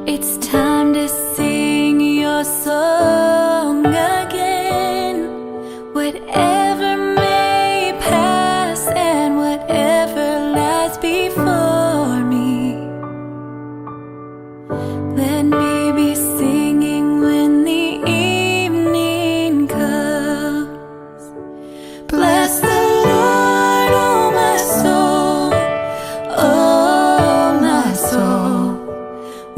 It's time to sing your song again. Whatever may pass and whatever lies before me, let me be singing when the evening comes. Bless the Lord, oh my soul, oh my soul.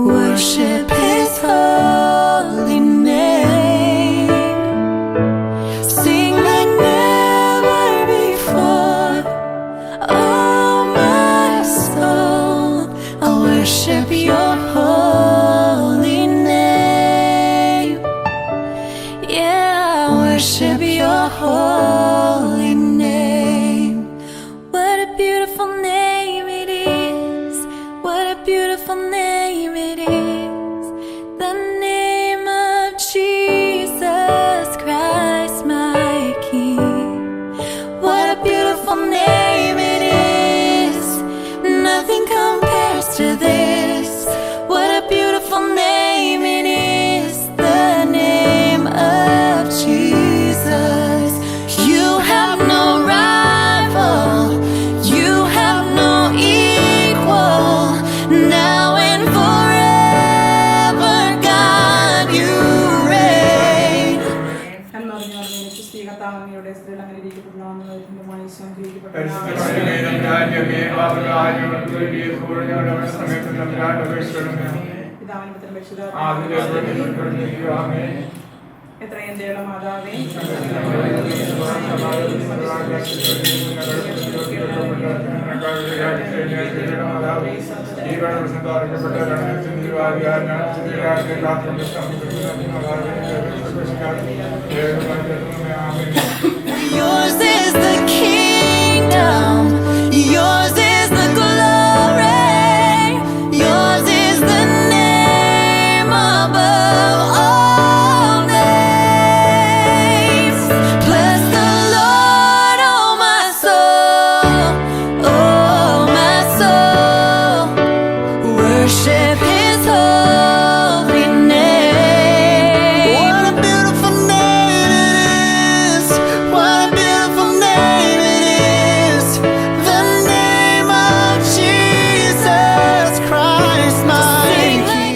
Worship His holy name. Sing like never before. Oh my soul, I'll worship Your holy name. Yeah, I'll worship Your holy name. What a beautiful name it is. What a beautiful name it is. The name of Jesus Christ, my King. What a beautiful name it is. Nothing compares to this. What a beautiful name it is. The name of Jesus. You have no rival. You have no equal. Now and forever, God, you reign. എത്രയും ദയുള്ള മാതാവേ, Yours is the kingdom, yours is the glory, yours is the name above all names. Bless the Lord, oh my soul, oh my soul. Worship His holy name. What a beautiful name it is. What a beautiful name it is. The name of Jesus Christ, my King.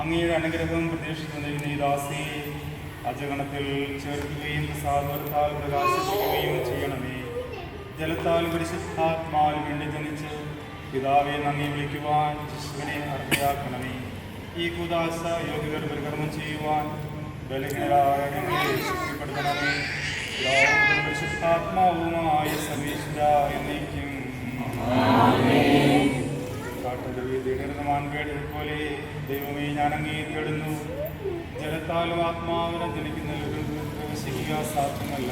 അങ്ങയുടെ അനുഗ്രഹം പ്രതീക്ഷിക്കുന്ന ഈ ദാസിയെ അജഗണത്തിൽ ചേർക്കുകയും സാധുവർത്താൽ പ്രകാശിപ്പിക്കുകയും ചെയ്യണമേ. ജലത്താൽ പരിശുദ്ധാത്മാവിൽ വേണ്ടി ജനിച്ച് പിതാവെ നന്ദി വിളിക്കുവാൻ ശിശുവിനെ അർഹയാക്കണമേ. ഈ കുദാശ യോഗ്യർ പരികർമ്മം ചെയ്യുവാൻ ബലഹീനരായ ഞങ്ങളെ ശക്തിപ്പെടുത്തണമേ. പിതാവും പരിശുദ്ധാത്മാവുമായ സർവേശ്വര എന്നേക്കും പോലെ ദൈവമേ ഞാൻ അങ്ങേ തേടുന്നു. ജലത്താലും ആത്മാവിനെ ജനിക്കുന്നവരും പ്രവേശിക്കുക സാധ്യമല്ല.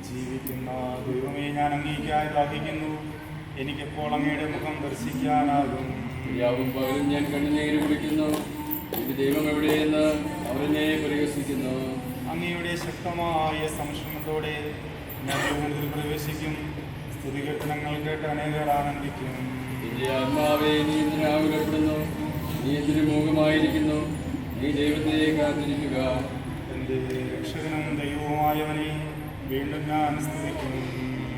ജീവിക്കുന്ന ദൈവമേ ഞാൻ അങ്ങേക്കായി ദാഹിക്കുന്നു. എനിക്കെപ്പോൾ അങ്ങയുടെ മുഖം ദർശിക്കാനാകും. പകലും ഞാൻ കണ്ണുനീര് കുടിക്കുന്നു. എന്റെ ദൈവം എവിടെയെന്ന് അവരെന്നെ പരിഹസിക്കുന്നു. അങ്ങയുടെ ശക്തമായ സംരക്ഷണത്തോടെ ഞാൻ ദൈവത്തിൽ പ്രവേശിക്കും. സ്തുതികീർത്തനങ്ങൾ കേട്ട് അനേകർ ആനന്ദിക്കും. എന്റെ ആത്മാവേ, നീ എന്തിനാകുലപ്പെടുന്നു? നീ എന്തിനു മൂകമായിരിക്കുന്നു? നീ ദൈവത്തെ കാത്തിരിക്കുക. എൻ്റെ രക്ഷകനും ദൈവവുമായവനെ വീണ്ടും ഞാൻ സ്തുതിക്കും.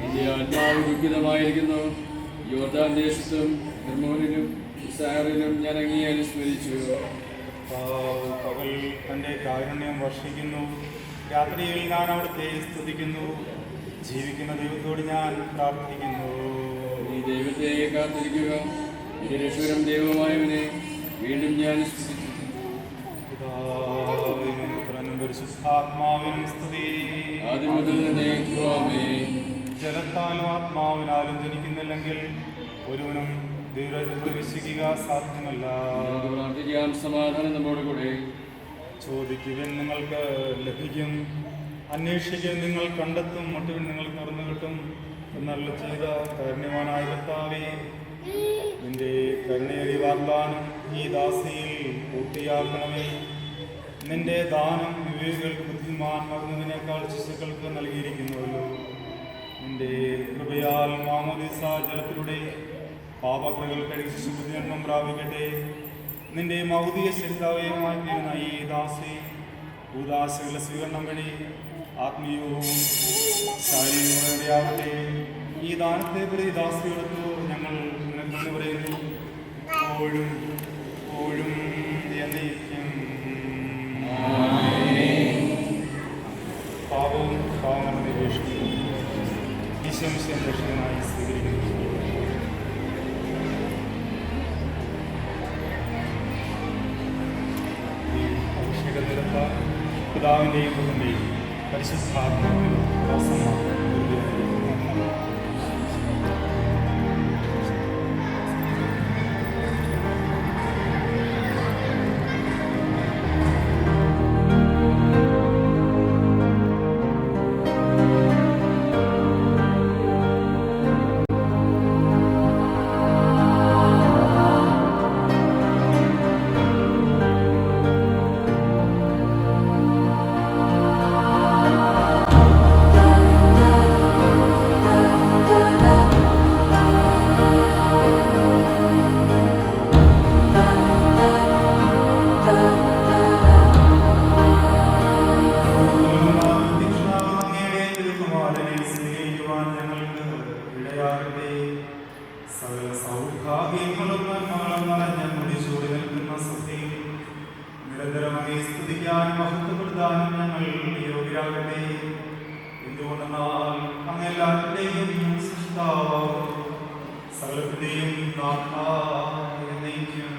എന്റെ ആത്മാവ് ദുഃഖിതമായിരിക്കുന്നു. യോർദാൻ ദേശത്തും ഹെർമോനിലും ഇസ്രായേലിലും ഞാൻ അങ്ങയെ അനുസ്മരിച്ചു. പകൽ തൻ്റെ കാരുണ്യം വർഷിക്കുന്നു. രാത്രിയിൽ ഞാൻ അവിടുത്തെ സ്തുതിക്കുന്നു. ജീവിക്കുന്ന ദൈവത്തോട് ഞാൻ പ്രാർത്ഥിക്കുന്നു. നീ ദൈവത്തെ കാത്തിരിക്കുക. എന്റെ രക്ഷകനും ദൈവമായവനെ വീണ്ടും ഞാൻ സ്തുതിച്ചു. പിതാവിനും പുത്രനും പരിശുദ്ധാത്മാവിനും സ്തുതി. ആദ്യം മുതൽ തന്നെ ആമേൻ. ജലത്താലും ആത്മാവിനാലും ജനിക്കുന്നില്ലെങ്കിൽ ഒരുവനും ദൈവത്തിൽ പ്രവേശിക്കുക സാധ്യമല്ല. നമുക്ക് പ്രാർത്ഥിക്കാം. സമാധാനം നമ്മോട് കൂടെ. ചോദിക്കുവിൻ, നിങ്ങൾക്ക് ലഭിക്കും. അന്വേഷിക്കുവിൻ, നിങ്ങൾ കണ്ടെത്തും. മുട്ടുവിൻ, നിങ്ങൾ തുറന്നു കിട്ടും എന്നല്ല ചെയ്ത കാരുണ്യവാനായ കർത്താവേ, നിന്റെ കരുണയേറിയ വാഗ്ദാനം ഈ ദാസിയിൽ പൂർത്തിയാക്കണമേ. നിന്റെ ദാനം വിവേകികൾക്ക് ബുദ്ധിമാന്മാർന്നതിനേക്കാൾ ശിശുക്കൾക്ക് നൽകിയിരിക്കുന്നുവല്ലോ. നിന്റെ കൃപയാൽ മാമോദീസ ജലത്തിലൂടെ പാപകൃകൾ കഴുകി ശിശുബുദ്ധിജന്മം പ്രാപിക്കട്ടെ. നിന്റെ മൗതിക ശരീരാവയവമായി തീരുന്ന ഈ ദാസി ഭൂദാശകളുടെ സ്വീകരണം വഴി ആത്മീയവും ശാരീരികമാവട്ടെ. ഈ ദാനത്തെ പ്രതി ദാസിയോടൊത്തു ഞങ്ങൾ നിനക്കെന്ന് പറയുന്നു. എപ്പോഴും എപ്പോഴും എന്നേക്കും. പാപവും പാവങ്ങളുടെ ഉപേക്ഷിക്കുന്നു. ഈശ്വരൻ രക്ഷകനായി സ്വീകരിക്കുന്നു. അഭിഷേകം നിരത്താൻ പിതാവിൻ്റെയും പുത്രൻ്റെയും പരിശുദ്ധാത്മാവിനും വാസമാണ്. നിരന്തരമായി സ്തുതിക്കാനും മഹത്വപ്പെടുത്താനും ഞങ്ങൾ യോഗ്യരാകട്ടെ. എന്തുകൊണ്ടെന്നാൽ അങ്ങ് എല്ലാവരുടെയും സൃഷ്ടാവാകുന്നു, സകലത്തിന്റെയും നാഥാ എന്നേക്കും.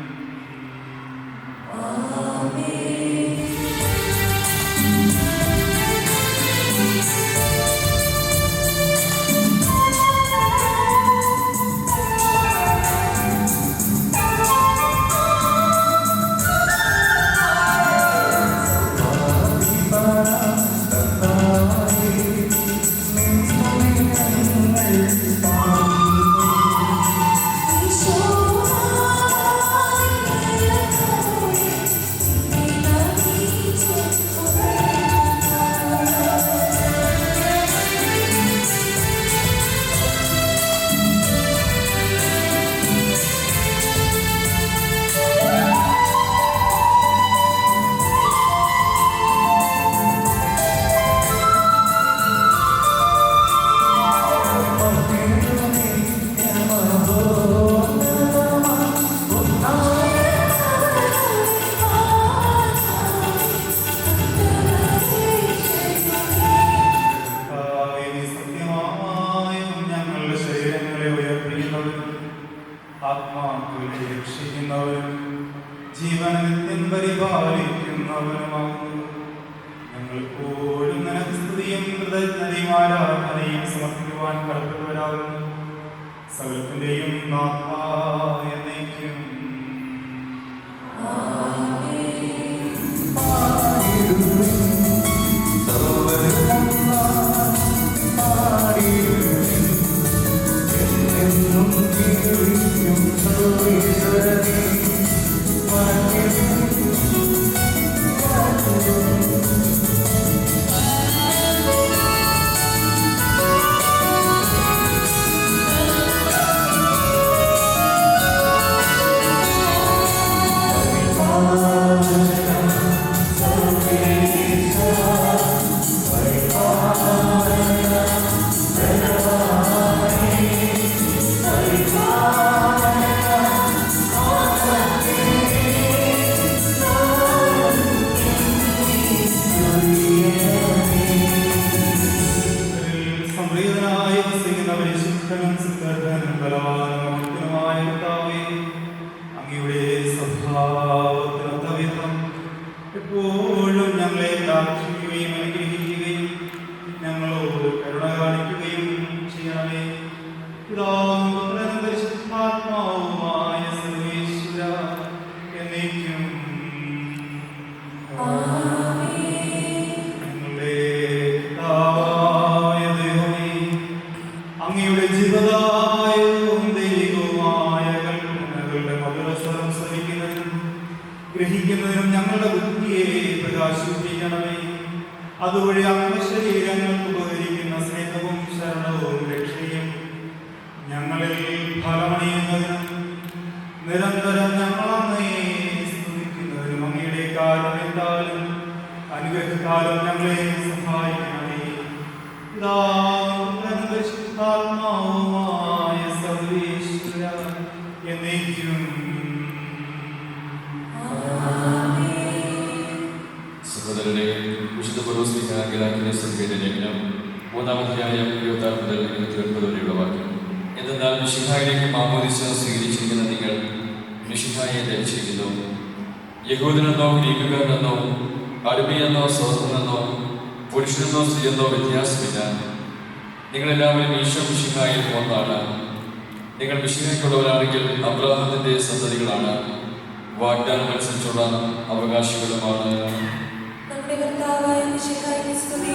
ആത്മാക്കളെ രക്ഷിക്കുന്നവരും ജീവനനിത്യം പരിപാലിക്കുന്നവരുമാകുന്നു. ഞങ്ങൾപ്പോഴും നിനക്ക് സ്തുതിയും കൃതജ്ഞതയും ആരാധനയും സമർപ്പിക്കുവാൻ കടപ്പെട്ടവരാകുന്നു. സകലത്തിന്റെയും നാഥാ എന്നേക്കും. Oh ശരീരങ്ങൾക്ക് ഉപകരിക്കുന്ന സ്നേഹവും ശരണവും രക്ഷയും ഞങ്ങളിൽ ഫലമണിയുന്നതിനും നിരന്തരം ഞങ്ങളങ്ങേ സ്തുതിക്കുന്നതിനും അങ്ങയുടെ കാരുണ്യത്താലും അനുഗ്രഹത്താലും ഞങ്ങളെ സഹായിക്കണമേ. പിതാവും പരിശുദ്ധാത്മാവുമായ സർവ്വേശ്വര എന്നേക്കും. സഹോദരനെ, വിശുദ്ധ പൗലോസ്ലീഹായുടെ ലേഖനം 3-ാം 26 മുതൽ 29 വരെയുള്ള വാക്യം. എന്തെന്നാൽ മിശിഹായിലേക്ക് മാമോദിസ സ്വീകരിച്ചിരിക്കുന്ന നിങ്ങൾ മിശിഹായെ ധരിച്ചിരിക്കുന്നു. യഹൂദനെന്നോ ഗ്രീക്കുകാരനെന്നോ അടിമയെന്നോ സ്വതന്ത്രനെന്നോ പുരുഷനെന്നോ സ്ത്രീയെന്നോ വ്യത്യാസമില്ല. നിങ്ങളെല്ലാവരും ഈശോ മിശിഹായിൽ ഒന്നാണ്. നിങ്ങൾ മിശിഹായ്ക്കുള്ളവരാണെങ്കിൽ അബ്രാഹത്തിന്റെ സന്തതികളാണ്, വാഗ്ദാനം അനുസരിച്ചുള്ള അവകാശികളുമാണ്. നമ്മുടെ കർത്താവായ മിശിഹായെ സ്തുതി.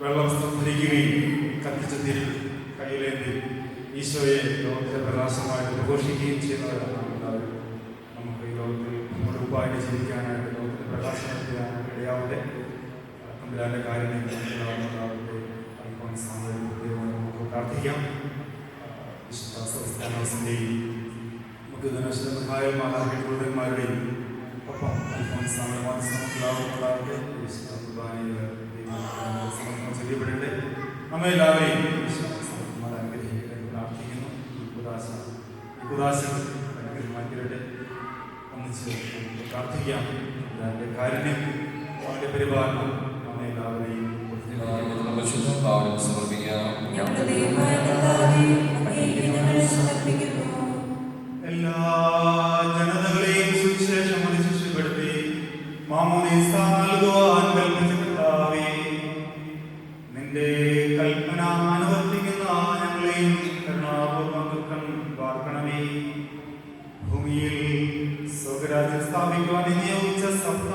വെള്ളവസ്ത്രം ധരിക്കുകയും കത്തിച്ച തിരി കയ്യിലേന്തി ഈശോയെ ലോകത്തിലെ പ്രകാശമായിട്ട് പ്രഘോഷിക്കുകയും ചെയ്യുന്നവരാണ് നാം എല്ലാവരും. നമുക്ക് ഈ ലോകത്തിൽ നമ്മുടെ ഉപ്പായിട്ട് ജീവിക്കാനായിട്ട് ലോകത്തിന് പ്രകാശം നൽകാനായിട്ട് ഇടയാവട്ടെ. തമ്പുരാന്റെ കാര്യം നമുക്ക് പ്രാർത്ഥിക്കാം. വിശുദ്ധ സംസ്ഥാനത്തിൻ്റെയും നമുക്ക് ധനശ്രമഹായ മാതാപിതാക്കളുടെയും ഒപ്പം അൽഫോൻസാമണ്ടാവട്ടെ. വിശുദ്ധ കുർബാനയിൽ സമർപ്പണം ചെയ്യപ്പെടട്ടെ. നമ്മെല്ലാവരെയും അനുഗ്രഹിക്കട്ടെ പ്രാർത്ഥിക്കുന്നു. മാറ്റിവട്ടെ. ഒന്നിച്ച് പ്രാർത്ഥിക്കാം. അതിൻ്റെ കാരുണ്യം അവൻ്റെ പരിപാലനം നമ്മെല്ലാവരെയും എല്ലാ ജനതകളെയും സുവിശേഷം അനുശിഷ്ടപ്പെടുത്തി മാമോദീസ നൽകുവാൻ കൽപ്പിച്ച കർത്താവേ, നിന്റെ കൽപ്പന അനുവർത്തിക്കുന്ന ഞങ്ങളെയും കരുണാപൂർവ്വം വാർക്കണമേ. ഭൂമിയിൽ സ്വർഗ്ഗരാജ്യം സ്ഥാപിക്കുവാൻ നിയോഗിച്ച സഭ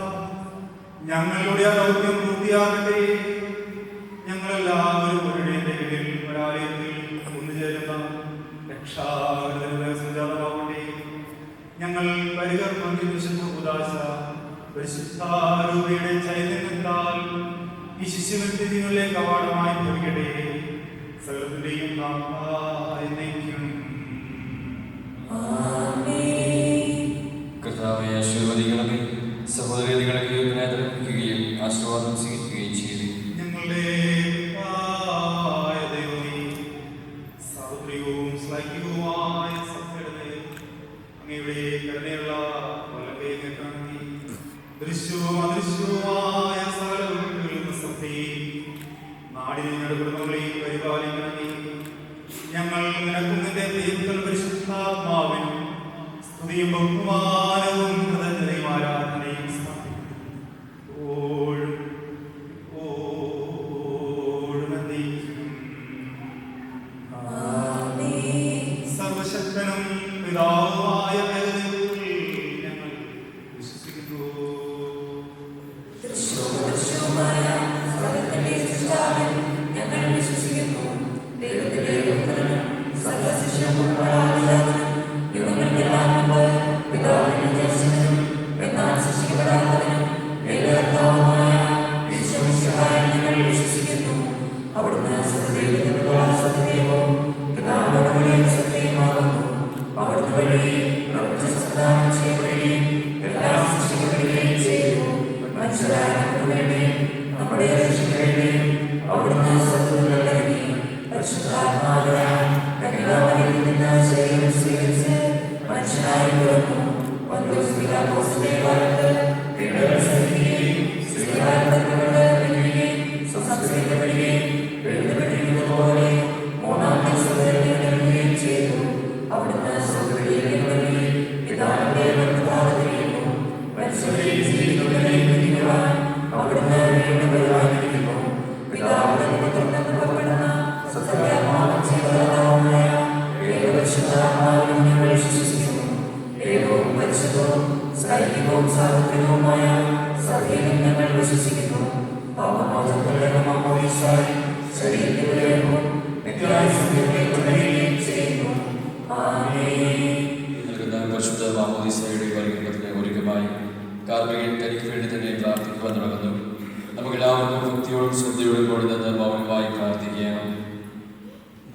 ഞങ്ങളുടെ ദൗത്യം പൂർത്തിയാകട്ടെ. ഞങ്ങളെല്ലാവരും ഒരിടേന്റെ കീഴിൽ ഒരാലയത്തിൽ ഒന്നുചേരുന്ന രക്ഷാകരതയുടെ സംജാതമാവട്ടെ. ഞങ്ങൾ പരികർമ്മം പരിശുദ്ധാരൂപയുടെ ചൈതന്യത്താൽ ഈ ശിശുവ്യക്തികളുടെ കവാടമായി ഭവിക്കട്ടെ. സകലത്തിന്റെയും എന്നേക്കും കർത്താവെ ആശീർവദിക്കണമേ. സഹോദരങ്ങളെ ലഭിക്കുകയും ആശീർവാദം സ്വീകരിക്കുകയും ചെയ്തു. ഞങ്ങളുടെ ദൈവമേ, സാർവത്രികവും ശ്ലൈഹികവുമായ സഭയുടെ അങ്ങയുടെ കരുണയുള്ള വല്ലഭയെ കേൾക്കണമേ. ദൃശ്യവും അദൃശ്യവുമായ സകല സഭയെ നാടിനെ കുടുംബങ്ങളെയും പരിപാലിക്കണമേ. ഞങ്ങൾ നിനക്കും നിന്റെ ദൈവങ്ങൾ പരിശുദ്ധാത്മാവിനും സ്തുതിയും ബഹുമാനവും കൃതജ്ഞതയും ആരാധനയും സർവശക്തനും പിതാവുമായ ഞങ്ങൾ വിശ്വസിക്കുന്നു.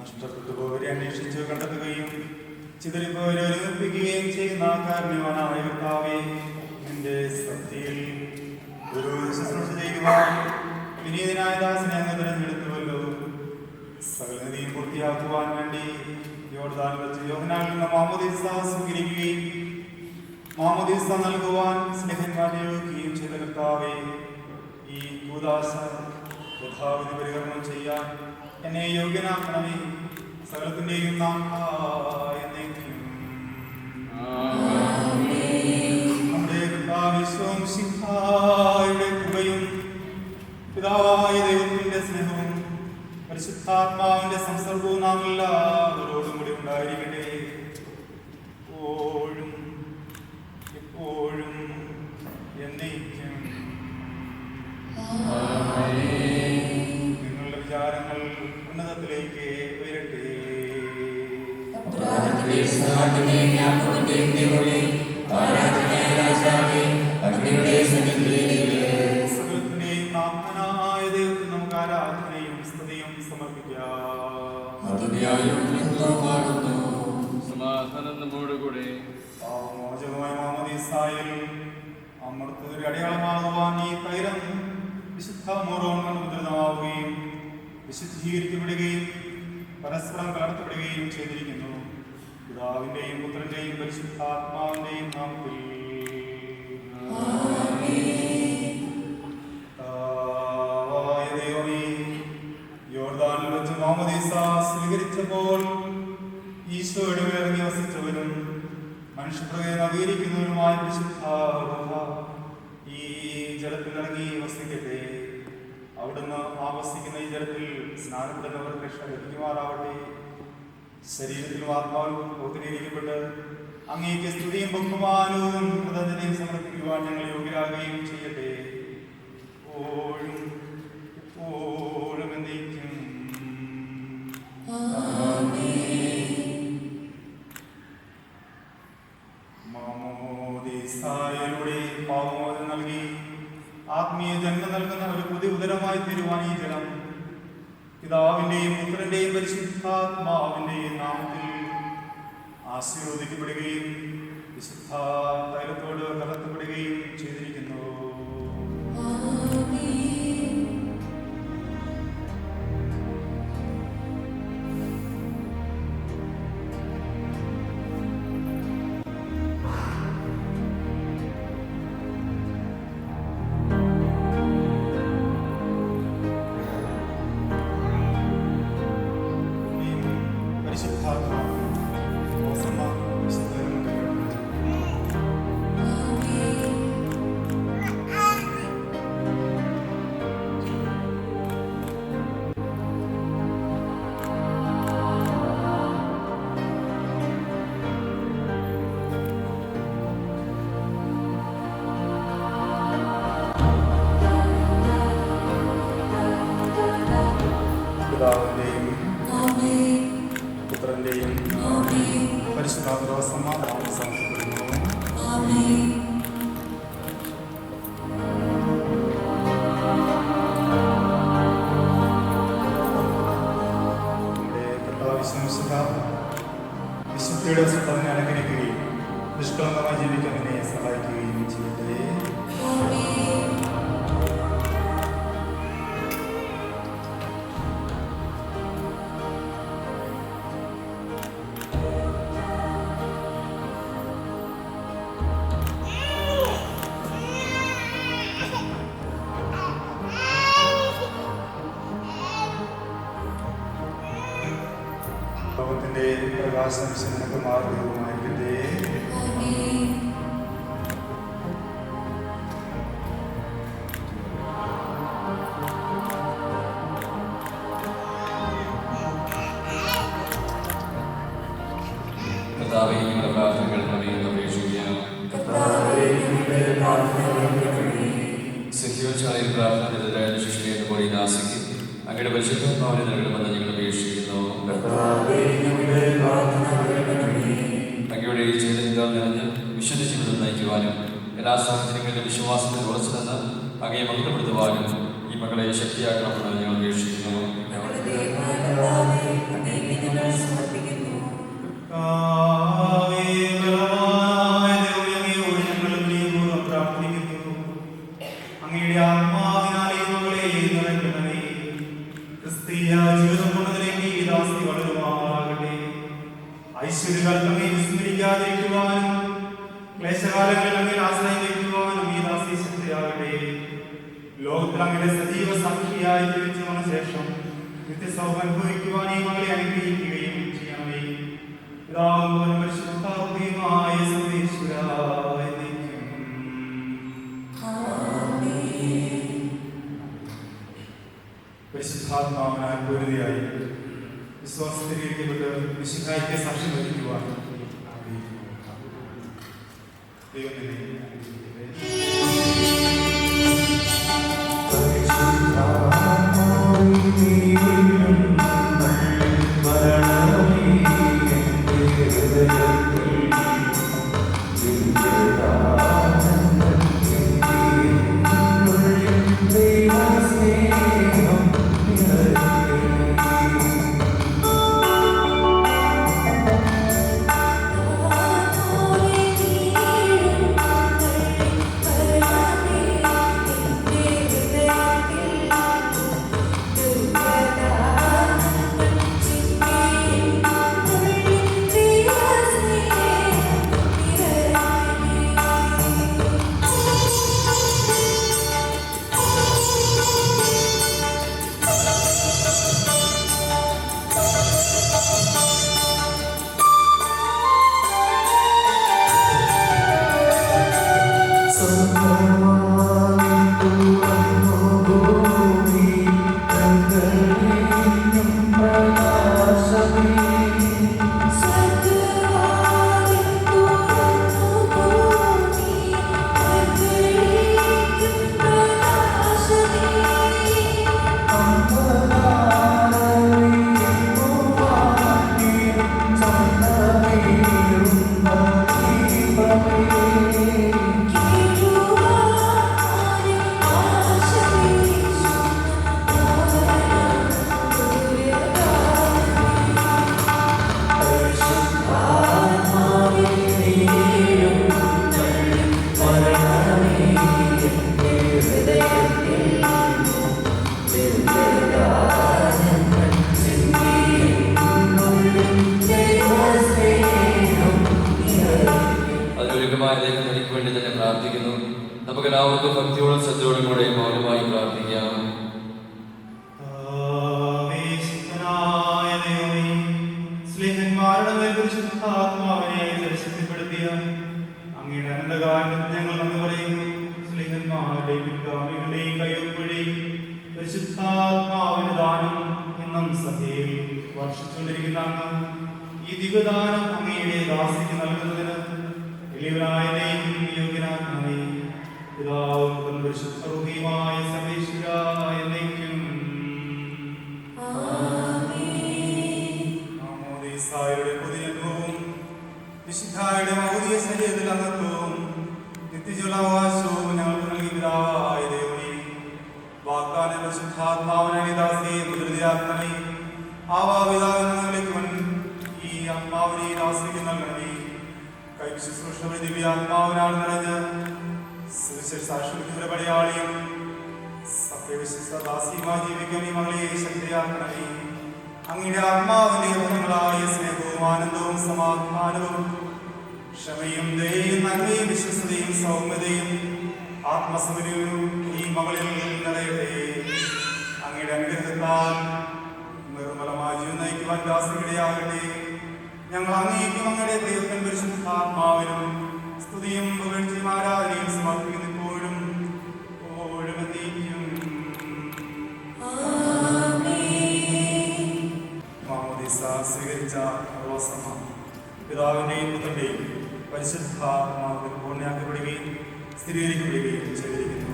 നഷ്ടപ്പെട്ടുപോയവരെ അന്വേഷിച്ച് കണ്ടെത്തുകയും ചിതറിപ്പോയവരെ ഒരുമിപ്പിക്കുകയും ചെയ്യുന്ന കാരുണ്യവാനായ കർത്താവേ, നിന്റെ സത്യയിൽ ഒരു ശുശ്രൂഷ ചെയ്യുവാൻ വിനീതനായ ദാസനെ അങ്ങ് തിരഞ്ഞെടുത്തുവല്ലോ. സകലനീതിയും പൂർത്തിയാക്കുവാൻ വേണ്ടി യോർദാൻ വെച്ച് യോഹന്നാനിൽ നിന്ന് മാമോദീസ സ്വീകരിക്കുകയും മാമോദീസ നൽകുവാൻ സ്നേഹന്മാരെ നിയോഗിക്കുകയും ചെയ്ത കർത്താവേ, ഈ കൂദാശ യഥാവിധി പരികർമ്മം ചെയ്യാൻ എന്നെ യോഗ്യനാക്കണമേ. സകലത്തിന്റെയും എന്നേക്കും നമ്മുടെ കർത്താവിശ്വം സിംഹായുടെ കൃപയും പിതാവായ ദൈവത്തിന്റെ സ്നേഹവും പരിശുദ്ധാത്മാവിന്റെ സംസർഗവും നാം എല്ലാവരോടും കൂടി ഉണ്ടായിരിക്കട്ടെ. എപ്പോഴും എപ്പോഴും എന്നേക്കും. നിങ്ങൾ വിചാരങ്ങൾ ഉന്നതത്തിലേക്ക് ഉയരട്ടെ. സകലത്തിന്റെയും നാഥനായ ദൈവത്തിന് നമുക്ക് ആരാധനയും സ്തുതിയും സമർപ്പിക്കാം. സമാധാനം നമ്മോടുകൂടെ. പാപമോചകമായ മാമോദീസായിൽ അമൃതയുടെ അടയാളമാകുവാൻ ഈ തൈലം വിശുദ്ധ മോറോൺ മുദ്രിതമാവുകയും വിശുദ്ധീകരിക്കപ്പെടുകയും പരസ്പരം കലർത്തപ്പെടുകയും ചെയ്തിരിക്കുന്നു. പിതാവിന്റെയും പുത്രന്റെയും പരിശുദ്ധാത്മാവിന്റെയും നാമത്തിൽ. ദൈവമേ, യോർദാനിൽ വെച്ച് മാമോദീസ സ്വീകരിച്ചപ്പോൾ ഈശോയുടെ ഇറങ്ങി വസിച്ചവരും മനുഷ്യപ്രകൃതിയെ നവീകരിക്കുന്നവരുമായ വിശുദ്ധ ഈ ജലത്തിൽ ഇറങ്ങി വസിക്കട്ടെ. അവിടുന്ന് ആവസിക്കുന്ന ഈ ജലത്തിൽ സ്നാനപ്പെടുന്നവർ രക്ഷ ലഭിക്കുമാറാവട്ടെ. ശരീരത്തിലും ആത്മാവിലും ബോധീകരിക്കപ്പെട്ട് അങ്ങേക്ക് സ്തുതിയും ബഹുമാനവും കൃതജ്ഞതയും സമർപ്പിക്കുവാൻ ഞങ്ങൾ യോഗ്യരാകുകയും ചെയ്യട്ടെ. എപ്പോഴും എന്നേക്കും. മാമോദീസായിലൂടെ പാപമോചനം നൽകി ആത്മീയ ജന്മം നൽകുന്ന ഒരു പുതിയ ഉദരമായി തീരുവാൻ ഈ ജലം പിതാവിന്റെയും പുത്രന്റെയും പരിശുദ്ധാത്മാവിന്റെയും നാമത്തിൽ ആശീർവദിക്കപ്പെടുകയും വിശുദ്ധ തൈലത്തോട് കലർത്തപ്പെടുകയും ചെയ്തിരിക്കുന്നു. പിതാവിന്റെയും പുത്രന്റെയും പരിശുദ്ധാത്മാവ് സമാധാനം സമർപ്പിക്കുന്നു. നമ്മുടെ കർത്താവ് വിശുദ്ധിയുടെ സ്വത്തനെ അനുഗ്രഹിക്കുകയും നിഷ്കളങ്കമായി ജീവിക്കാൻ എന്നെ സഹായിക്കുകയും ചെയ്യട്ടെ. ലോകത്തിന്റെ പ്രകാശം നിനക്ക് മാർഗവുമായിരിക്കട്ടെ. അങ്ങയുടെ പരിശുദ്ധാത്മാവിനെ നൽകണമെന്ന് ഞങ്ങൾ അപേക്ഷിക്കുന്നു. അങ്ങയുടെ ജീവിതം നിറഞ്ഞ് വിശുദ്ധ ജീവിതം നയിക്കുവാനും എല്ലാ സാഹചര്യങ്ങളിലും വിശ്വാസത്തിൽ ഉറച്ചു നിന്ന് അങ്ങയെ മഹത്വപ്പെടുത്തുവാനും ഈ മക്കളെ ശക്തിയാക്കണമെന്ന് ഞങ്ങൾ അപേക്ഷിക്കുന്നു. അങ്ങയുടെ ആത്മാവിനാലേ മകളെ നിറയ്ക്കണമേ. ക്രിസ്തീയ ജീവിതം കൊണ്ടതിലേക്ക് ഈ ദാസി വളരുമാറാകട്ടെ. ഐശ്വര്യകാലത്തങ്ങെ വിസ്മരിക്കാതിരിക്കുവാനും ക്ലേശകാലങ്ങളിൽ അങ്ങനെ ആശ്രയം വയ്ക്കുവാനും ഈ ദാസി ശക്തിയാകട്ടെ. ലോകത്തിൽ അങ്ങയുടെ സജീവ സാക്ഷിയായി ജീവിച്ചു വന്ന ശേഷം നിത്യസൗഖ്യം അനുഭവിക്കുവാൻ ഈ മകളെ അനുഗ്രഹിക്കുകയും ചെയ്യണമേ. പിതാവും പരിശുദ്ധാത്മാവുമായ സർവേശ്വരായ പരിശുദ്ധാത്മാവിനാൽ പൂരിതയായി വിശ്വാസത്തിലിരിക്കപ്പെട്ട് വിശുദ്ധായിക്ക് സാക്ഷ്യം വഹിക്കുവാൻ ദൈവം നമുക്കെല്ലാവർക്കും ഭക്തിയോടും ശ്രദ്ധയോടും കൂടെ മൗനമായി പ്രാർത്ഥിക്കാം. അങ്ങയുടെ അനന്തകാലം ഞങ്ങൾ നന്ദി പറയുന്നു. സ്നേഹന്മാരുടെയും ഗാമികളുടെയും കയ്യൊപ്പുഴി പരിശുദ്ധാത്മാവിന്റെ ദാനം എന്നും സഭയിൽ വർഷിച്ചുകൊണ്ടിരിക്കുന്ന ഈ ദിവ്യദാനം അങ്ങയുടെ ദാസിക്ക് നൽകുന്നതിന് എളിയവനായനെയും യോഗ്യനായി പിതാവും പരിശുദ്ധമായ സർവേശ്വരായ എന്നേക്കും ആമോദീസായുടെ പുതിയത്വവും വിശുദ്ധായുടെ മൗലിക ശരീരത്തിൽ അംഗത്വവും നിത്യജീവനാവകാശവും ഞങ്ങൾക്ക് നൽകി പിതാവായ ദൈവമേ, വാഗ്ദാന പരിശുദ്ധാത്മാവിനെ ദാസിയെ മുദ്രതയാക്കണമേ. ആവാപിതാവിനുവൻ ഈ ആത്മാവിനെ ദാസിക്ക് നൽകണമേ. കൈശുശ്രൂഷ ദിവ്യാത്മാവിനാൽ നിറഞ്ഞ് സാക്ഷ്യത്തിന്റെ പടയാളിയും സത്യവിശ്വദാസിയുമായി ജീവിക്കാൻ ഈ മകളെ ശക്തിയാക്കണമേ. അങ്ങയുടെ ആത്മാവിന്റെ ഫലങ്ങളായ സ്നേഹവും ആനന്ദവും സമാധാനവും ക്ഷമയും ദയയും നന്മയും വിശ്വസ്തയും സൗമ്യതയും ആത്മസമനവും ഈ മകളിൽ നിറയട്ടെ. അങ്ങയുടെ അനുഗ്രഹത്താൽ നിർമ്മലമായ ജീവൻ നയിക്കുവാൻ ദാസിക്കിടയാകട്ടെ. ഞങ്ങൾ അങ്ങേക്കും അങ്ങയുടെ ദൈവത്തിൻ പരിശുദ്ധാത്മാവിനും സ്തുതിയും പുകഴ്ചയും ആരാധനയും സമർപ്പിക്കുന്നു ഇപ്പോഴും എപ്പോഴും എന്നേക്കും. മാമോദീസ സ്വീകരിച്ച റോസമ്മ പിതാവിന്റെയും പുത്രന്റെയും പരിശുദ്ധാത്മാവിൽ പൂർണ്ണയാക്കപ്പെടുകയും സ്ഥിരീകരിക്കപ്പെടുകയും ചെയ്തിരിക്കുന്നു.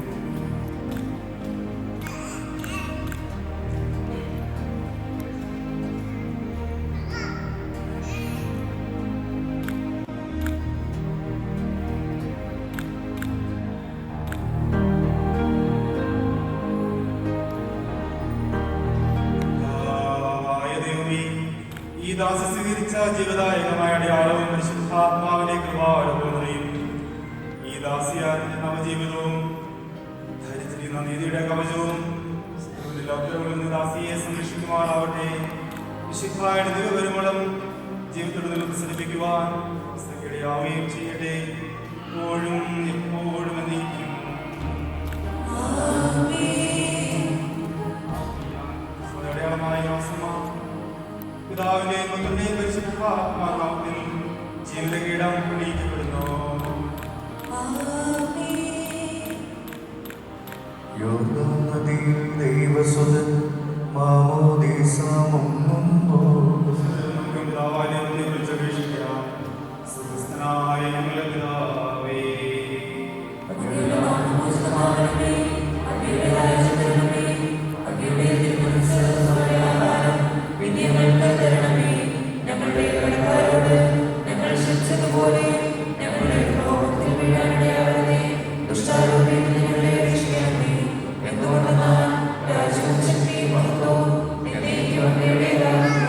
ഈ ദാസ സ്വീകരിച്ച ജീവദായകമായ അടയാളവും പരിശുദ്ധാത്മാവിന്റെ കൃപാവരവും ഈ ദാസിയാരുടെ നവജീവിതവും ധരിച്ചിരിക്കുന്ന നീതിയുടെ കവചവും ദാസിയെ സംരക്ഷിക്കുമാറാവട്ടെ. വിശുദ്ധായുടെ ദിവപരിമളം ജീവിതത്തിൽ പ്രസരിപ്പിക്കുവാൻ ഇടയാവുകയും ചെയ്യട്ടെ. എപ്പോഴും എപ്പോഴും എന്നേക്കും. അടയാളമായ പിതാവിന്റെയും പുത്രന്റെയും പരിശുദ്ധാത്മാവിൽ ജീവിതകീടം പിടിക്കപ്പെടുന്നു. ദൈവസുതൻ മാമോദീസ പിതാവിനെ വിളിച്ചപേക്ഷിക്കാം. സ്വർഗ്ഗസ്ഥനായ ഞങ്ങളുടെ പിതാവേ, ഞങ്ങളുടെ കടക്കാരോട് ഞങ്ങൾ ക്ഷമിച്ചതുപോലെ ഞങ്ങളുടെ ദ്രോഹത്തിൽ വീഴാനിടയാകരുതേ. ദുഷ്ടാരൂപിയിൽ ഞങ്ങളെ രക്ഷിക്കണമേ. എന്തുകൊണ്ടെന്നാൽ രാജ്യവും ശക്തിയും മഹത്വവും എന്നേക്കും അങ്ങയുടേതാണ്.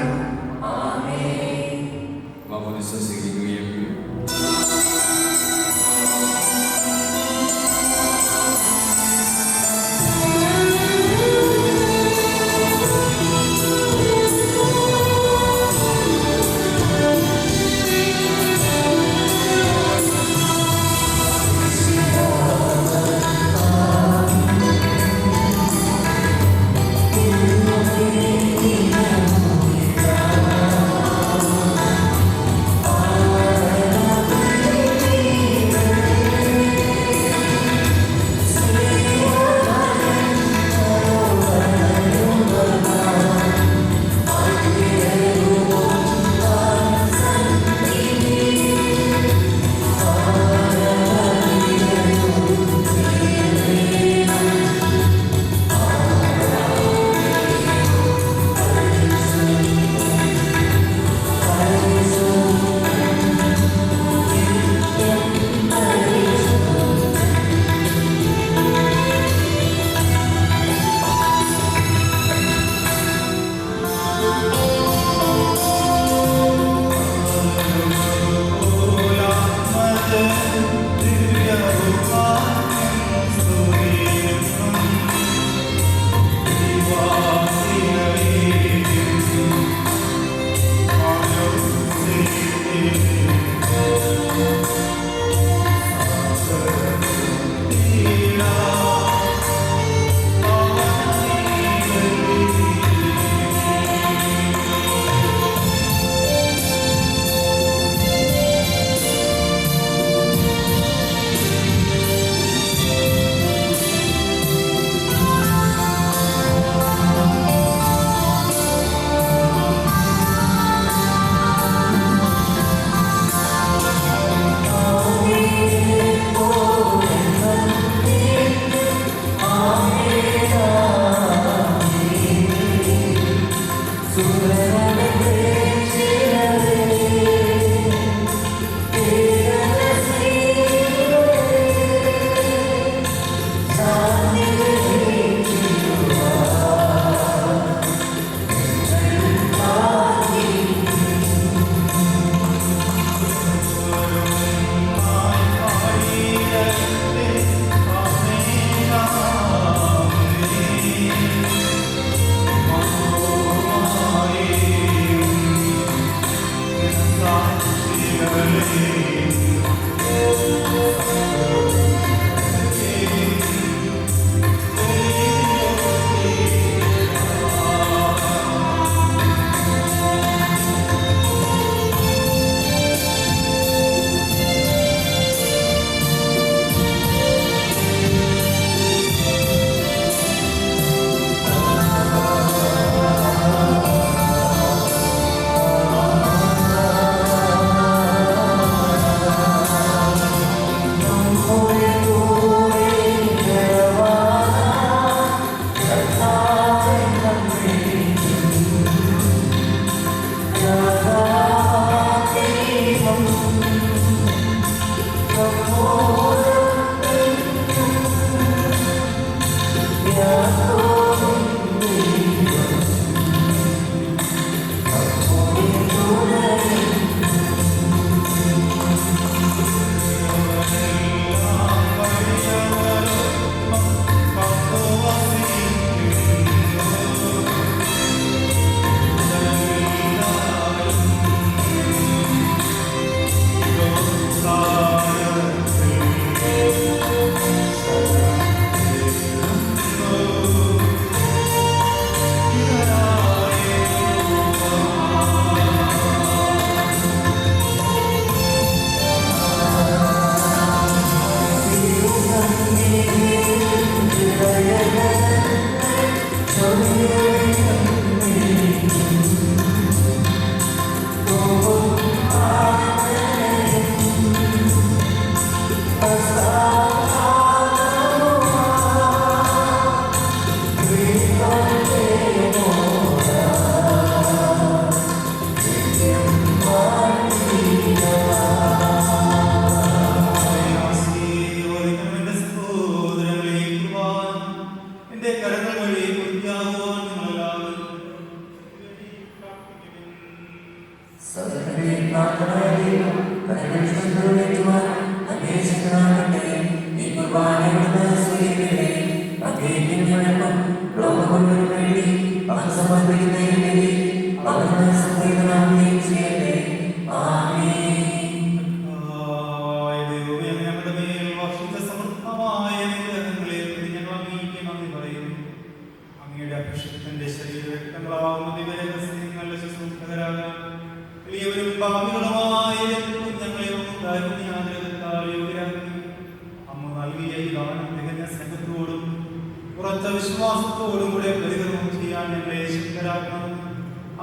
വിശ്വാസത്തോടും കൂടെ പരികർമ്മം ചെയ്യാൻ ഞങ്ങളെ ശക്തരാക്കണം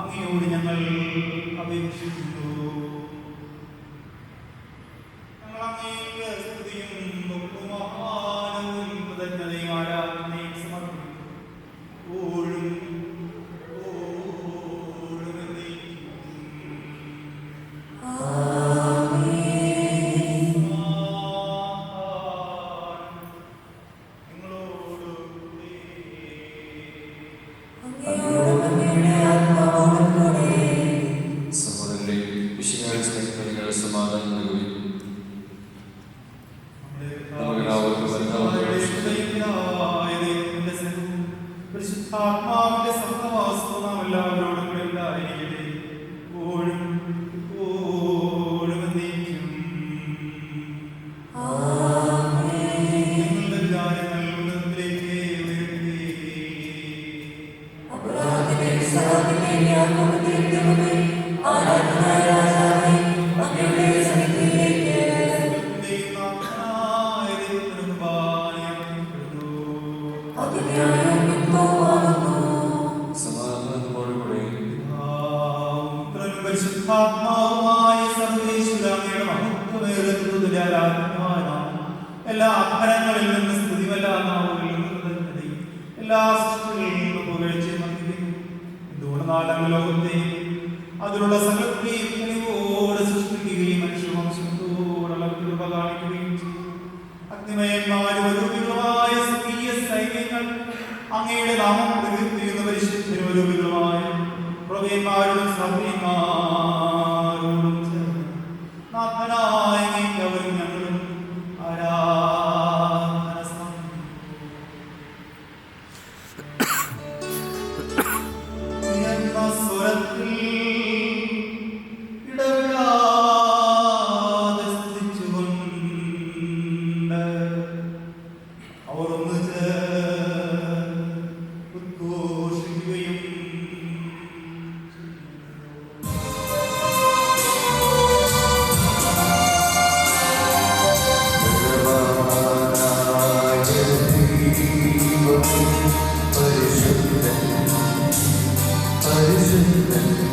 അങ്ങയോട് ഞങ്ങൾ അപേക്ഷിക്കുന്നു. ഞങ്ങൾ അങ്ങേക്ക് സ്തുതിയും ബഹുമാനവും കൃതജ്ഞതയും ആരാധനയും സമർപ്പിക്കുന്നു. ഓഴും ആത്മാവിന്റെ സഹവാസവും നാം എല്ലാവരോടും കൂടെ ഉണ്ടായിരിക്കട്ടെ. ഓഴും എന്നേക്കും. നിങ്ങളുടെ കാര്യങ്ങൾ ഉന്നതത്തിലേക്ക് ഉയരട്ടെ. എല്ലാ അഭരങ്ങളിൽ നിന്ന് എല്ലാ സൃഷ്ടികളിൽ നിന്നും പുകഴ്ചയും നൽകുകയും എന്തുകൊണ്ടെന്നാലും ലോകത്തെയും അതിലുള്ള സകലത്തെയും കനിവോടെ സൃഷ്ടിക്കുകയും മനുഷ്യവംശത്തോടുള്ള കൃപ കാണിക്കുകയും ചെയ്യും. അഗ്നിമയന്മാരും അരൂപികളുമായ സ്ത്രീയ സൈന്യങ്ങൾ അങ്ങയുടെ നാമം പ്രകീർത്തിക്കുന്ന പരിശുദ്ധരൂപികളുമായ പ്രവീന്മാരോടും സഭ്യന്മാരോടും ചേർന്ന് നാഥനായ അങ്ങേക്കവരും ഞങ്ങളും ആരാധന സമർപ്പിക്കുന്നു. സ്വരത്തിൽ ഇടവിടാതെ സ്തുതിച്ചുകൊണ്ട് അവർ ഒന്നിച്ച് ഉദ്ഘോഷിക്കുകയും പരിശുദ്ധൻ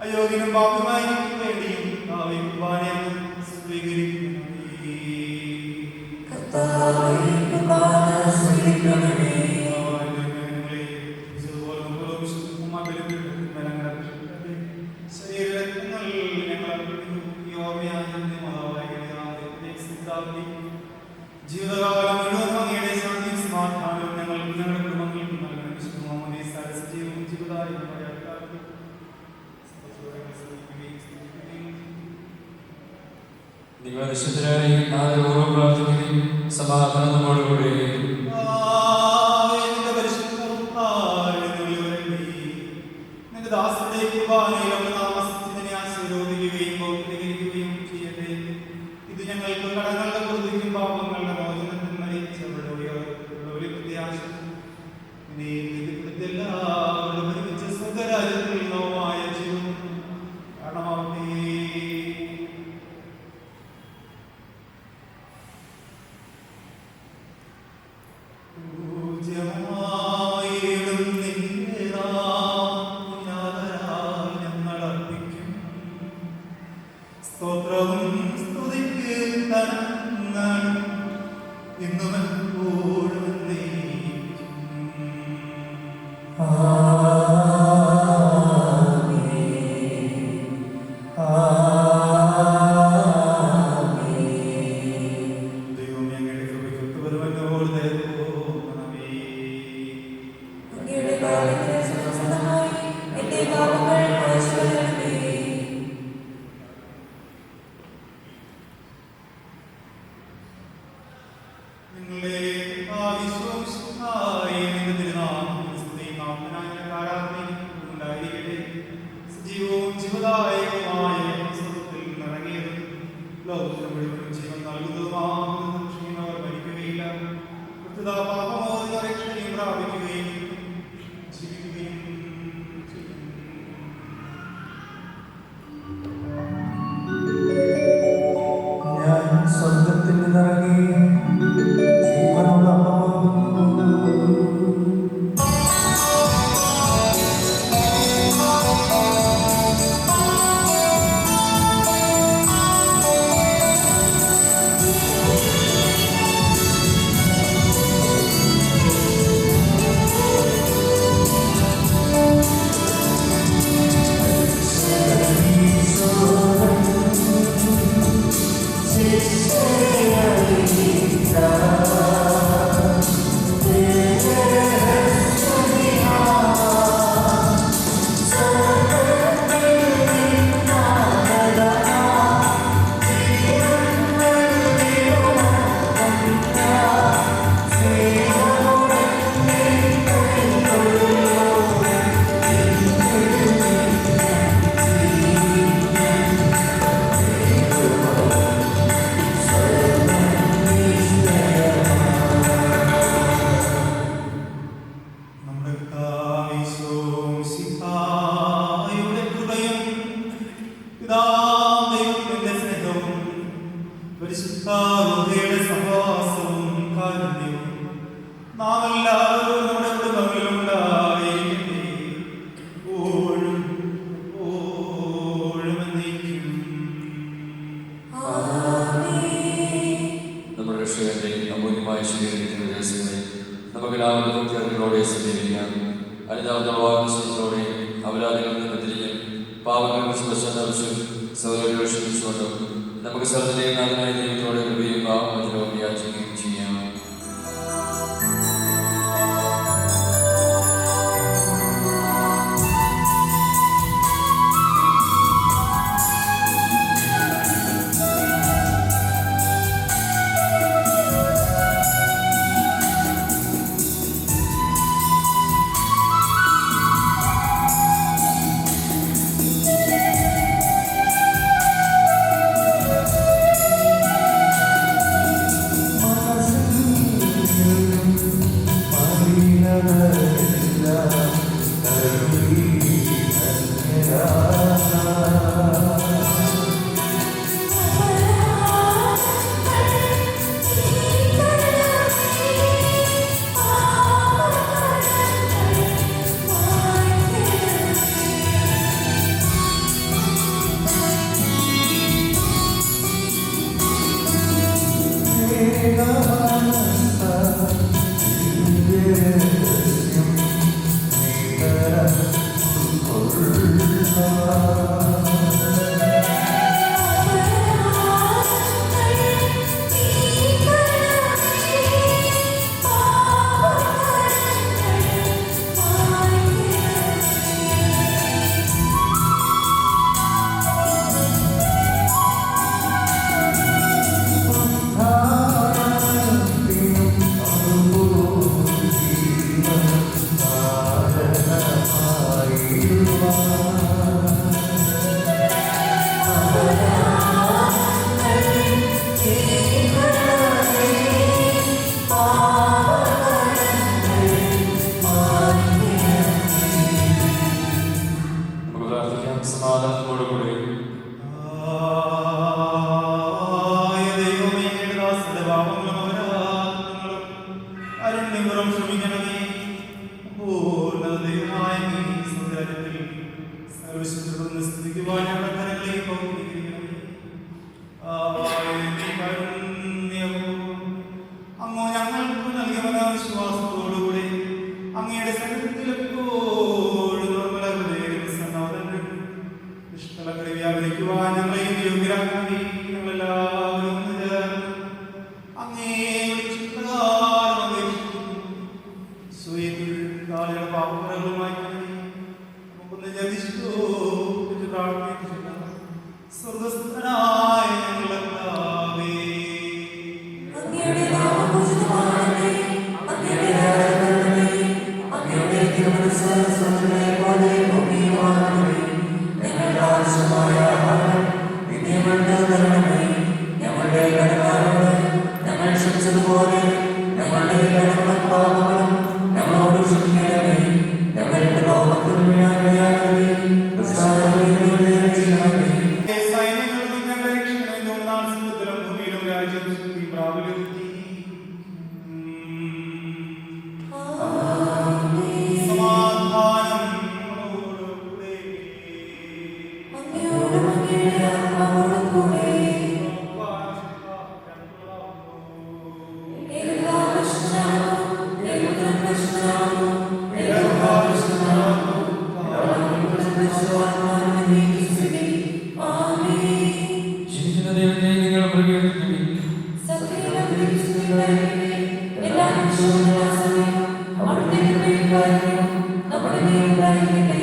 അയോഗ്യനും പാപമായി വേണ്ടിയും സ്വീകരിക്കുന്നു. ജീവിതകാലം മുഴുവൻ അങ്ങയുടെ ശാന്തിയും സമാധാനവും ഞങ്ങൾക്കും ഞങ്ങളുടെ കുടുംബങ്ങൾക്കും നൽകണം. വിശുദ്ധ സരസ്വതിയും ജീവിതായുമായ നിങ്ങൾ നിശ്ചിതരായി ആദരപൂർവ്വം പ്രാർത്ഥിക്കുകയും സമാധാനത്തോടുകൂടി നിന്റെ ദാസന്റെ കുർബാനയിലും താമസത്തിനെ ആശീർവദിക്കുകയും ബഹുമാനിക്കുകയും ചെയ്യട്ടെ. ഇത് ഞങ്ങൾക്ക് കടങ്ങളുടെ പൊറുതിക്കും പാപങ്ങളുടെ മോചനത്തിന് മരിച്ചവരുടെ പ്രത്യാശ എല്ലാവരും ഒരുമിച്ച് സ്വർഗരാജ്യത്തിൽ നവമായ ജീവൻ കാരണമാവട്ടെ. സ്തോത്രവും സ്തുതിക്ക് തന്നണം ഇന്നും എപ്പോഴും എന്നേക്കും. ദൈവം ഞങ്ങളുടെ കൃപയ്ക്ക് ഒരുവനോട് ദയ തോന്നണമേ. അങ്ങയുടെ കാലത്തിന് സമസതമായി എന്റെ പാപങ്ങൾ മോചിക്കണമേ. നിങ്ങളെ ആവിശ്വസിക്കായി നിന്റെ തിരുനാമത്തിൽ സ്തുതിയും നാമത്തിനായി ആരാധനയും ഉണ്ടായിരിക്കട്ടെ. സജീവവും ജീവദായകവുമായ പുസ്തകത്തിൽ നിറങ്ങിയതും ലോകത്തിന് മുഴുവനും ജീവൻ നൽകുന്നതുമാകുന്ന ക്ഷീണവർ മരിക്കുകയില്ല. പാപമോചന രക്ഷയും പ്രാപിക്കുകയും ജീവിക്കുകയും ചെയ്യും. ഞാൻ സ്വർഗത്തിൽ നിന്നിറങ്ങി ജീവനുള്ള അപ്പമാകുന്നു. നമ്മുടെ രക്ഷകന്റെ അമൂല്യമായ ശരീരത്തിന്റെ രഹസ്യങ്ങളെ നമുക്കെല്ലാവർക്കും ചേർന്നോടെ സമീപിക്കാം. അനുതാപത്തോടെ അപരാധങ്ങളിൽ നിന്ന് തിരിഞ്ഞ് പാവങ്ങളെ പശ്ചാത്തലം സൗകര്യം ക്ഷമിച്ചുകൊണ്ടും നമുക്ക് സർവ്വതയും നാഥനായ ദൈവത്തോടെ കൃപയും പാപമോചനവും യാചിക്കുകയും ചെയ്യാം. ും കാരുണ്യവും അങ്ങോ ഞങ്ങൾക്ക് നൽകിയ വിശ്വാസത്തോടുകൂടി അങ്ങയുടെ സന്നിധിയിലെപ്പോഴും നമ്മുടെ ഹൃദയത്തിൽ സമാധാനം നിഷ്കളങ്കത വ്യാപരിക്കുവാൻ ഞങ്ങളെയും യോഗ്യരാക്കി ഞങ്ങളെല്ലാവരും ഒന്ന് ചേർന്ന് അങ്ങേ വിളിച്ചിട്ടുള്ളകാലം അപേക്ഷിക്കുന്നു. സ്വയങ്ങളുടെ പാപങ്ങളുമായി നമുക്കൊന്ന് ജപിച്ചോ പ്രാർത്ഥിച്ചില്ല. സ്വർഗ്ഗസ്ഥനായ ഞങ്ങളുടെ പിതാവേ, അങ്ങയുടെ നാമം പൂജിതമാകണമേ. അങ്ങയുടെ രാജ്യം വരണമേ. അങ്ങയുടെ തിരുമനസ്സ് സ്വർഗ്ഗത്തിലെ പോലെ ഭൂമിയിലുമാകണമേ. ഞങ്ങളുടെ ആവശ്യമായ ആഹാരം ഇന്ന് ഞങ്ങൾക്ക് തരണമേ. ഞങ്ങളുടെ കടക്കാരോട് ഞങ്ങൾ ക്ഷമിച്ചതുപോലെ ഞങ്ങളുടെ കടങ്ങളും പാപങ്ങളും ഞങ്ങളോട് ക്ഷമിക്കണമേ. ഞങ്ങളുടെ പാപത്തിൽ വീഴാനിടയാകരുതേ. ദുഷ്ടാരൂപികളിൽ രക്ഷിക്കണമേ. സൈന്യങ്ങളും ഞങ്ങളുടെ രക്ഷകനും നാം സമുദ്രം ഭൂമിയിലും രാജ്യം ശക്തി പ്രാബല്യത്തി. സമാധാനം നിങ്ങളോടുകൂടെ. അങ്ങയോടും അങ്ങയുടെ ആത്മാവോടും കൂടെ. ജീവിക്കുന്ന ദൈവത്തെ നിങ്ങൾ പ്രകീർത്തിക്കുവിൻ. നമ്മുടെ മേൽ ഉണ്ടായിരിക്കട്ടെ.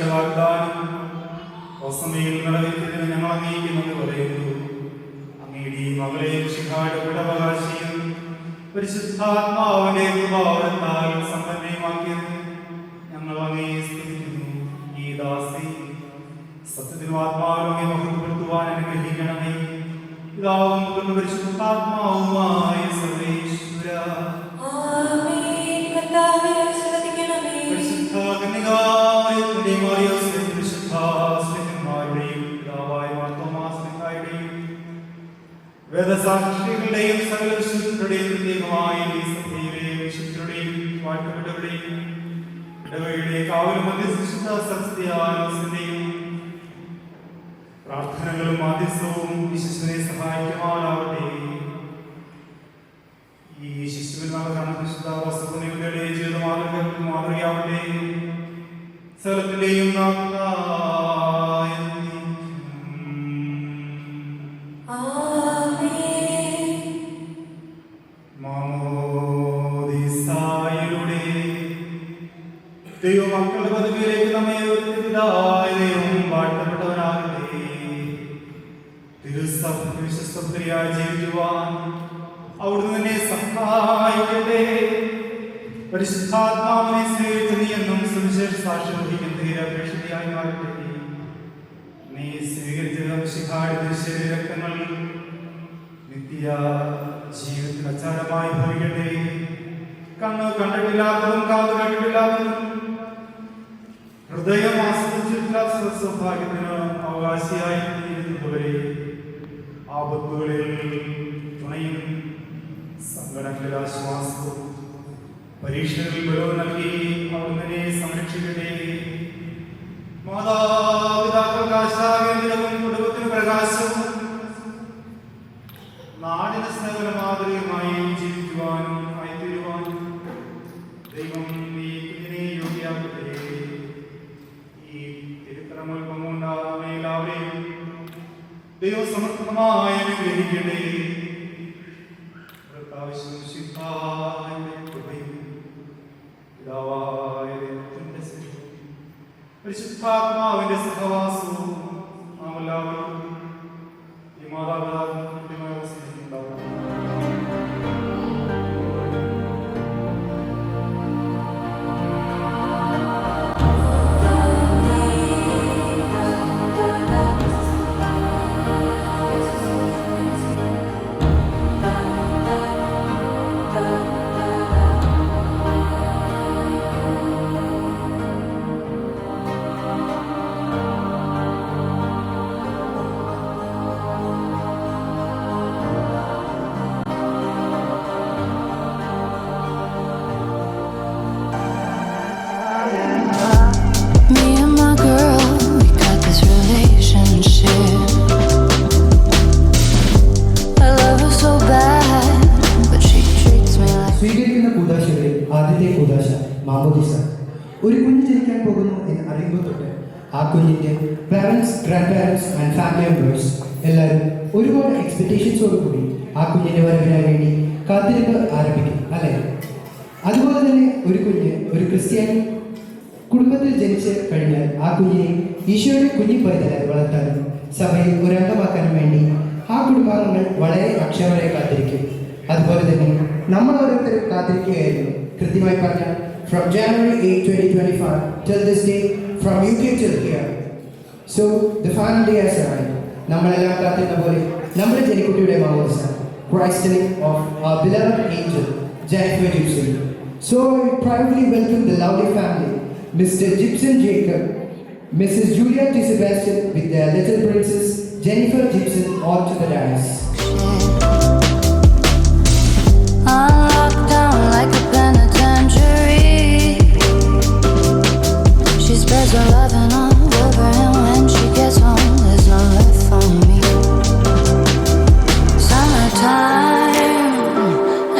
രക്ഷയുടെ വാഗ്ദാനം ഒസമയിൽ നിറവേറ്റതിന് ഞങ്ങൾ അംഗീകരിക്കുമെന്ന് പറയുന്നു. അങ്ങയുടെ ഈ മകളെയും ശിഖായുടെ കൂടവകാശിയും പരിശുദ്ധാത്മാവിന്റെ കൃപാവരത്താൽ സമ്പന്നമാക്കിയത് ഞങ്ങൾ അങ്ങയെ സ്തുതിക്കുന്നു. ഈ ദാസി സത്യത്തിനും ആത്മാവിലും അങ്ങയെ മഹത്വപ്പെടുത്തുവാൻ അനുഗ്രഹിക്കണമേ. പിതാവും പുത്രനും പരിശുദ്ധാത്മാവുമായ സർവേശ്വര. ആമേൻ. കർത്താവേ, ആശീർവദിക്കണമേ. പരിശുദ്ധ കന്യകാമറിയത്തിന്റെയും മറിയത്തിന്റെയും പരിശുദ്ധ സ്നേഹന്മാരുടെയും പിതാവായ മാർത്തോമാസ്ലിഹായുടെയും വേദസാക്ഷികളുടെയും സകല വിശുദ്ധരുടെയും പ്രത്യേകമായ ഈ സഭയിലെ വിശുദ്ധരുടെയും വാഴ്ത്തപ്പെട്ടവരുടെയും ഇടവകയുടെ കാവലും മധ്യസ്ഥ സസ്തിയാനോസിന്റെയും പ്രാർത്ഥനകളും മാധ്യസ്ഥവും ഈ ശിശുവിനെ സഹായിക്കുമാറാവട്ടെ. ഈ ശിശുവിനാണ് വിശുദ്ധ വസ്തുനികളുടെ ജീവിത മാതൃകയാവട്ടെ. സകലത്തിന്റെയും നാഥായ മാമോദിസായിലൂടെ ദൈവമക്കളുടെ പദവിയിലേക്ക് നമ്മെ ഉയർത്തിയതായ ദൈവം വാഴ്ത്തപ്പെട്ടവനാകട്ടെ. തിരുസഭ വിശ്വസ്തയായി ജീവിക്കുവാൻ അവിടുന്ന് എന്നെ സഹായിക്കട്ടെ. പരിശുദ്ധാത്മാവിനെ സ്നേഹിച്ച് നീ എന്നും സുവിശേഷ സാക്ഷ്യം വഹിക്കുന്ന ധീരപേക്ഷതയായി മാറട്ടെ. നീ സ്വീകരിച്ച ശിഖാടി രക്തങ്ങൾ നിത്യ ജീവിതത്തിന് അച്ചാരമായി ഭവിക്കട്ടെ. കണ്ണ് കണ്ടിട്ടില്ലാത്തതും കാത് കണ്ടിട്ടില്ലാത്തതും ഹൃദയം ആസ്വദിച്ചിട്ടില്ലാത്ത സൗഭാഗ്യത്തിന് അവകാശിയായി തീരുന്നതുവരെ ആപത്തുകളിൽ തുണയും സങ്കടങ്ങളിൽ ആശ്വാസവും പരീക്ഷകളിൽ ബലവും നൽകി അവിടുന്ന് സംരക്ഷിക്കട്ടെ. മാതാപിതാക്കൾക്ക് ആശാകേന്ദ്രവും കുടുംബത്തിന് പ്രകാശവും നാടിന് സകല മാതൃകയുമായി ജീവിക്കുവാനും ആയിത്തീരുവാനും ദൈവം ഈ കുഞ്ഞിനെ യോഗ്യമാക്കട്ടെ. ഈ തിരുത്തരമുൽപ്പം കൊണ്ടാകുന്ന എല്ലാവരെയും ദൈവം സമർത്ഥമായി അനുഗ്രഹിക്കട്ടെ. പരിശുദ്ധാത്മാവിന്റെ സഹവാസവും നാം എല്ലാവരും ഈ മാതാപിതാക്കളുടെ അവസ്ഥയുണ്ടാവും. സ്വീകരിക്കുന്ന കൂദാശയുടെ ആദ്യത്തെ കൂദാശ മാമോദിസ. ഒരു കുഞ്ഞ് ജനിക്കാൻ പോകുന്നു എന്ന് അറിയുമ്പോൾ തൊട്ട് ആ കുഞ്ഞിൻ്റെ parents, grand parents and family members എല്ലാവരും ഒരുപാട് എക്സ്പെക്ടേഷൻസോടുകൂടി ആ കുഞ്ഞിൻ്റെ വരവിനായി വേണ്ടി കാത്തിരിപ്പ് ആരംഭിക്കും, അല്ലേ? അതുപോലെ തന്നെ ഒരു കുഞ്ഞ് ഒരു ക്രിസ്ത്യൻ കുടുംബത്തിൽ ജനിച്ച് കഴിഞ്ഞാൽ ആ കുഞ്ഞിനെ ഈശോയുടെ കുഞ്ഞി പൈതലായി വളർത്താനും സഭയിൽ ഒരംഗമാക്കാനും വേണ്ടി ആ കുടുംബാംഗങ്ങൾ വളരെ അക്ഷമരെ കാത്തിരിക്കും. അതുപോലെ തന്നെ നമ്മൾ ഓരോരുത്തരും കാത്തിരിക്കുകയായിരുന്നു. കൃത്യമായി പറഞ്ഞാൽ from January 8, 2025 till this day, from UK till here. So the final day has arrived. നമ്മളെല്ലാം കാത്തിരുന്ന പോലെ നമ്മുടെ ജനിക്കുട്ടിയുടെ മാമോദിസ, christening of our beloved angel Jennifer Gibson. So I proudly welcome the lovely family, Mr. Gibson Jacob, Mrs. Julia T. Sebastian with their little princess Jennifer Gibson onto the dais. I'm locked down like a penitentiary. She spreads her loving all over, and when she gets home, there's none left for me. Summertime,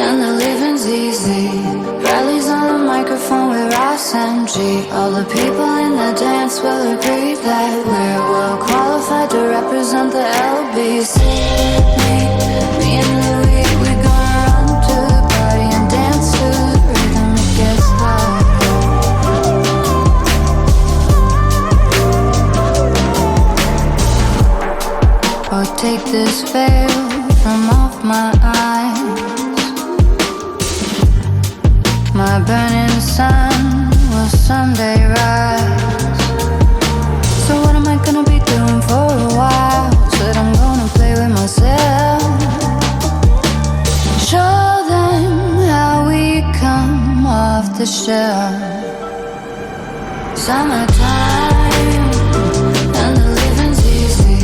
and the living's easy. Rallies on the microphone with Ross and G. All the people in the dance will agree that we're well qualified to represent the LBC. Me and Louis, we gonna run to the party and dance to the rhythm. It gets louder. take this veil from off my eyes. My burning sun will someday rise. So what am I gonna be doing for a while? Said I'm gonna play with myself. Show them how we come off the shelf. Summertime and the living's easy.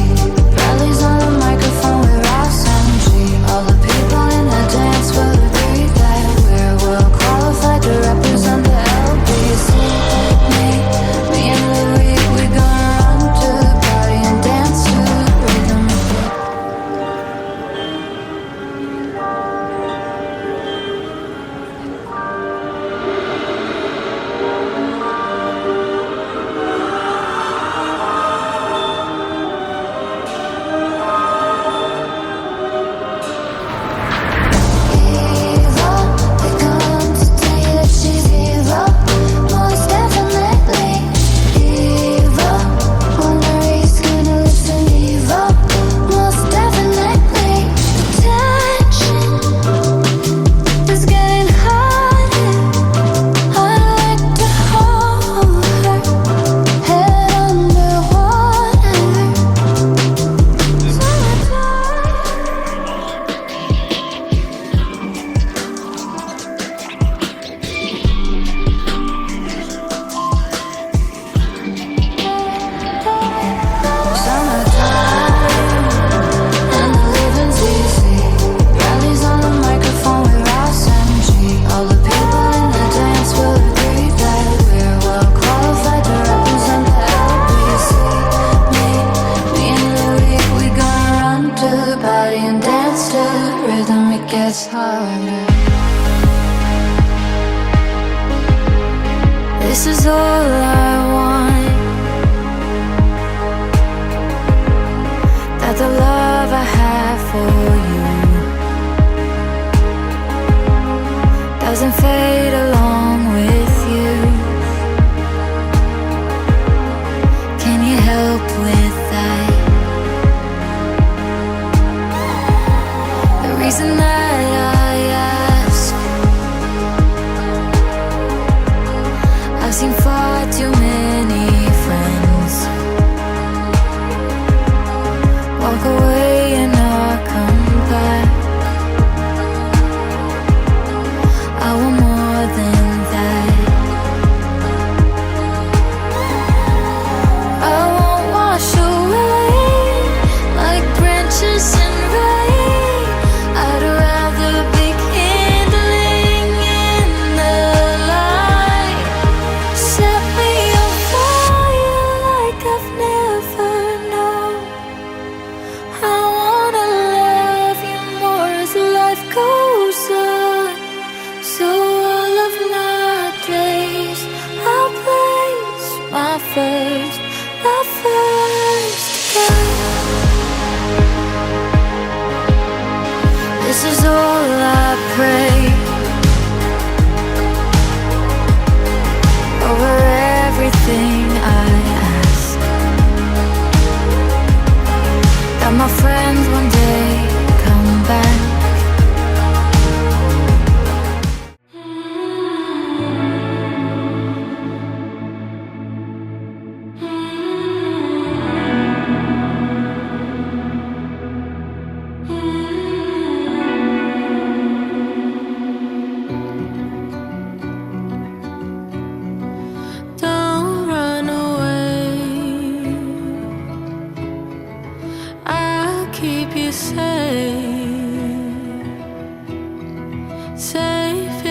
Rallies on the microphone with Ross and G. All the people in the dance will agree that we're well qualified to represent the LBC. Me and Louis, we gonna run to the party and dance to the rhythm. This is all I want. That the love I have for you doesn't fade along with you. Can you help with that? The reason that I ask, I've seen far too many friends walk away and not come back. I want more than that. I won't wash away like branches in rain. I'd rather be kindling in the light. Set me on fire like I've never known. I wanna love you more as life goes on. So all of my days I'll place my first together. This is all I pray over everything I ask, that my friends one day come back. Don't run away, I'll keep you safe, safe